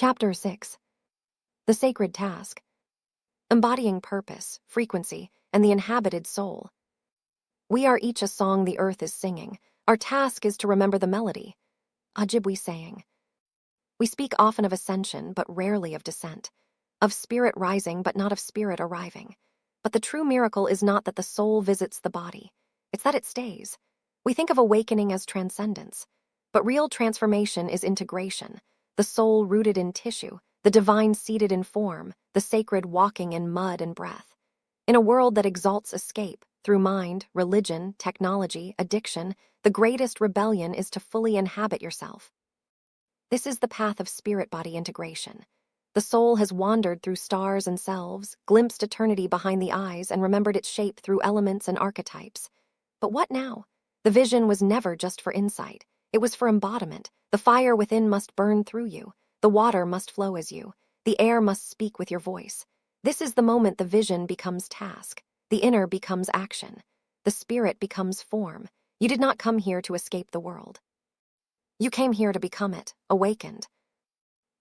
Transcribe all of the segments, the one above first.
Chapter 6. The Sacred Task. Embodying purpose, frequency, and the inhabited soul. We are each a song the earth is singing. Our task is to remember the melody. Ojibwe saying. We speak often of ascension, but rarely of descent. Of spirit rising, but not of spirit arriving. But the true miracle is not that the soul visits the body. It's that it stays. We think of awakening as transcendence. But real transformation is integration. The soul rooted in tissue, the divine seated in form, the sacred walking in mud and breath. In a world that exalts escape, through mind, religion, technology, addiction, the greatest rebellion is to fully inhabit yourself. This is the path of spirit-body integration. The soul has wandered through stars and selves, glimpsed eternity behind the eyes, and remembered its shape through elements and archetypes. But what now? The vision was never just for insight. It was for embodiment. The fire within must burn through you. The water must flow as you. The air must speak with your voice. This is the moment the vision becomes task. The inner becomes action. The spirit becomes form. You did not come here to escape the world. You came here to become it, awakened.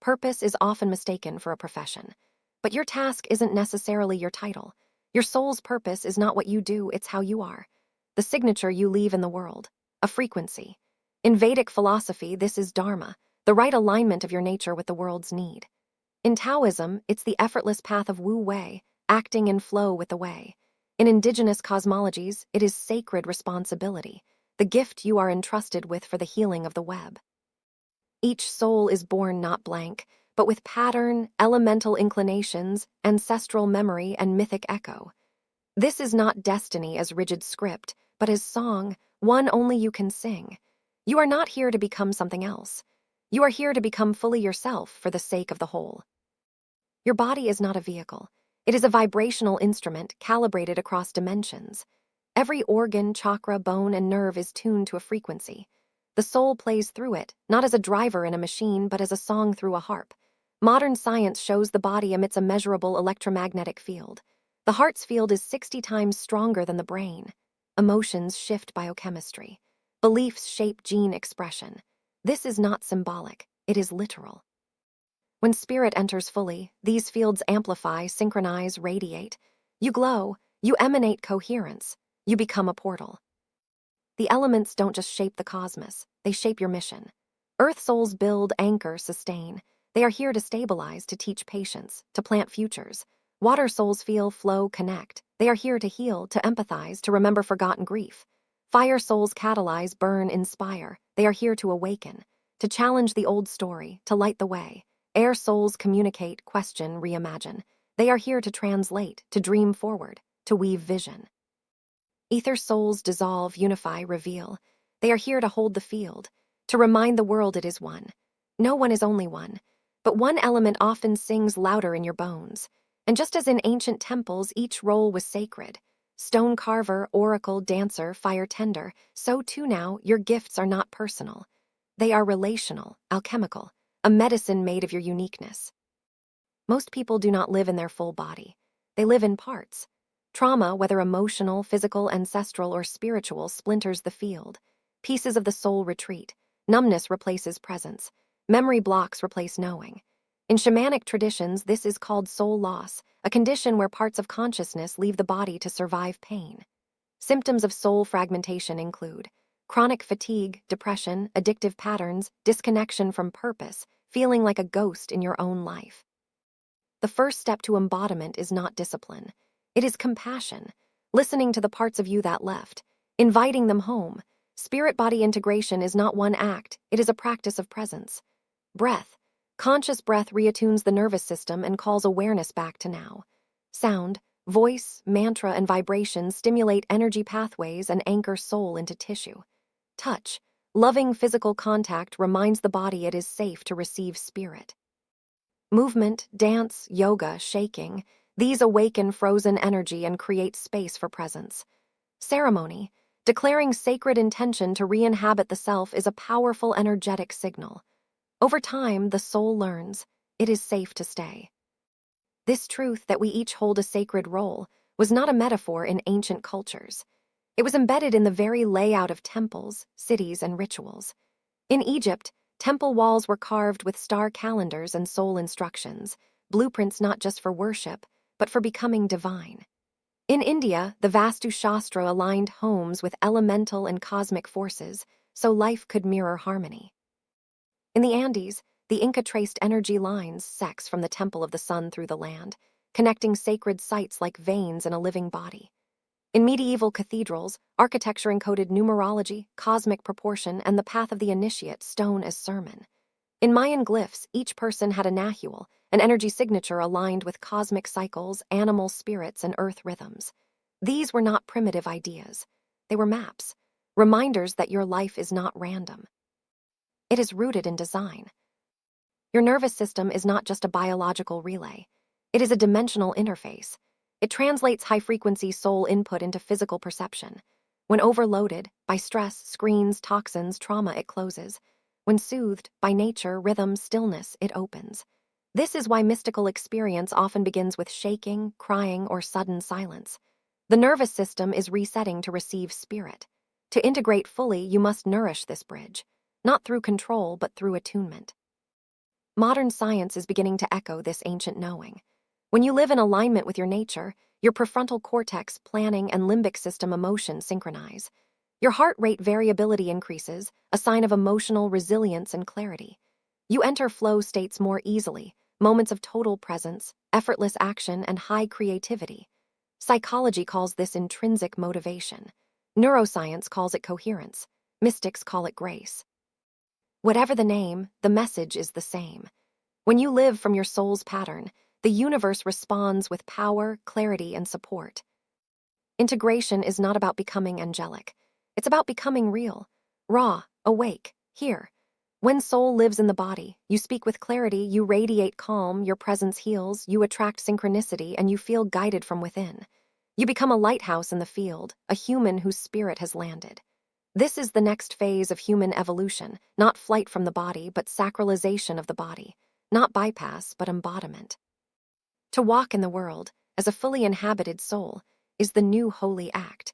Purpose is often mistaken for a profession. But your task isn't necessarily your title. Your soul's purpose is not what you do, it's how you are. The signature you leave in the world. A frequency. In Vedic philosophy, this is Dharma, the right alignment of your nature with the world's need. In Taoism, it's the effortless path of Wu Wei, acting in flow with the way. In indigenous cosmologies, it is sacred responsibility, the gift you are entrusted with for the healing of the web. Each soul is born not blank, but with pattern, elemental inclinations, ancestral memory, and mythic echo. This is not destiny as rigid script, but as song, one only you can sing. You are not here to become something else. You are here to become fully yourself for the sake of the whole. Your body is not a vehicle. It is a vibrational instrument calibrated across dimensions. Every organ, chakra, bone, and nerve is tuned to a frequency. The soul plays through it, not as a driver in a machine, but as a song through a harp. Modern science shows the body emits a measurable electromagnetic field. The heart's field is 60 times stronger than the brain. Emotions shift biochemistry. Beliefs shape gene expression. This is not symbolic, it is literal. When spirit enters fully, these fields amplify, synchronize, radiate. You glow, you emanate coherence, you become a portal. The elements don't just shape the cosmos, they shape your mission. Earth souls build, anchor, sustain. They are here to stabilize, to teach patience, to plant futures. Water souls feel, flow, connect. They are here to heal, to empathize, to remember forgotten grief. Fire souls catalyze, burn, inspire. They are here to awaken, to challenge the old story, to light the way. Air souls communicate, question, reimagine. They are here to translate, to dream forward, to weave vision. Ether souls dissolve, unify, reveal. They are here to hold the field, to remind the world it is one. No one is only one, but one element often sings louder in your bones. And just as in ancient temples, each role was sacred. Stone carver, oracle, dancer, fire tender, so too now, your gifts are not personal. They are relational, alchemical, a medicine made of your uniqueness. Most people do not live in their full body. They live in parts. Trauma, whether emotional, physical, ancestral, or spiritual, splinters the field. Pieces of the soul retreat. Numbness replaces presence. Memory blocks replace knowing. In shamanic traditions, this is called soul loss, a condition where parts of consciousness leave the body to survive pain. Symptoms of soul fragmentation include chronic fatigue, depression, addictive patterns, disconnection from purpose, feeling like a ghost in your own life. The first step to embodiment is not discipline. It is compassion, listening to the parts of you that left, inviting them home. Spirit-body integration is not one act, it is a practice of presence. Breath. Conscious breath reattunes the nervous system and calls awareness back to now. Sound, voice, mantra, and vibration stimulate energy pathways and anchor soul into tissue. Touch. Loving physical contact reminds the body it is safe to receive spirit. Movement, dance, yoga, shaking, these awaken frozen energy and create space for presence. Ceremony. Declaring sacred intention to re-inhabit the self is a powerful energetic signal. Over time, the soul learns, it is safe to stay. This truth that we each hold a sacred role was not a metaphor in ancient cultures. It was embedded in the very layout of temples, cities, and rituals. In Egypt, Temple walls were carved with star calendars and soul instructions, blueprints not just for worship, but for becoming divine. In India, the Vastu Shastra aligned homes with elemental and cosmic forces, so life could mirror harmony. In the Andes, the Inca traced energy lines sex from the temple of the sun through the land, connecting sacred sites like veins in a living body. In medieval cathedrals, architecture encoded numerology, cosmic proportion, and the path of the initiate, stone as sermon. In Mayan glyphs, each person had a nahual, an energy signature aligned with cosmic cycles, animal spirits, and earth rhythms. These were not primitive ideas. They were maps, reminders that your life is not random. It is rooted in design. Your nervous system is not just a biological relay. It is a dimensional interface. It translates high-frequency soul input into physical perception. When overloaded by stress, screens, toxins, trauma, it closes. When soothed by nature, rhythm, stillness, it opens. This is why mystical experience often begins with shaking, crying, or sudden silence. The nervous system is resetting to receive spirit. To integrate fully, you must nourish this bridge, not through control, but through attunement. Modern science is beginning to echo this ancient knowing. When you live in alignment with your nature, your prefrontal cortex, planning, and limbic system emotion synchronize. Your heart rate variability increases, a sign of emotional resilience and clarity. You enter flow states more easily, moments of total presence, effortless action, and high creativity. Psychology calls this intrinsic motivation. Neuroscience calls it coherence. Mystics call it grace. Whatever the name, the message is the same. When you live from your soul's pattern, the universe responds with power, clarity, and support. Integration is not about becoming angelic. It's about becoming real, raw, awake, here. When soul lives in the body, you speak with clarity, you radiate calm, your presence heals, you attract synchronicity, and you feel guided from within. You become a lighthouse in the field, a human whose spirit has landed. This is the next phase of human evolution, not flight from the body, but sacralization of the body, not bypass, but embodiment. To walk in the world, as a fully inhabited soul, is the new holy act.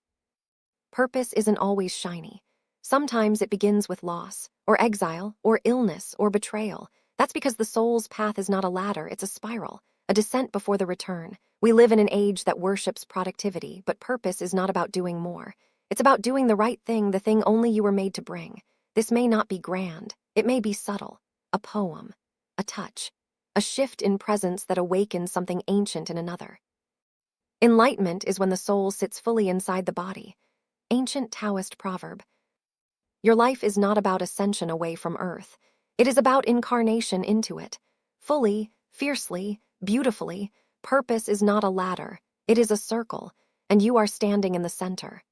Purpose isn't always shiny. Sometimes it begins with loss, or exile, or illness, or betrayal. That's because the soul's path is not a ladder, it's a spiral, a descent before the return. We live in an age that worships productivity, but purpose is not about doing more. It's about doing the right thing, the thing only you were made to bring. This may not be grand. It may be subtle. A poem. A touch. A shift in presence that awakens something ancient in another. Enlightenment is when the soul sits fully inside the body. Ancient Taoist proverb. Your life is not about ascension away from earth. It is about incarnation into it. Fully, fiercely, beautifully. Purpose is not a ladder. It is a circle, and you are standing in the center.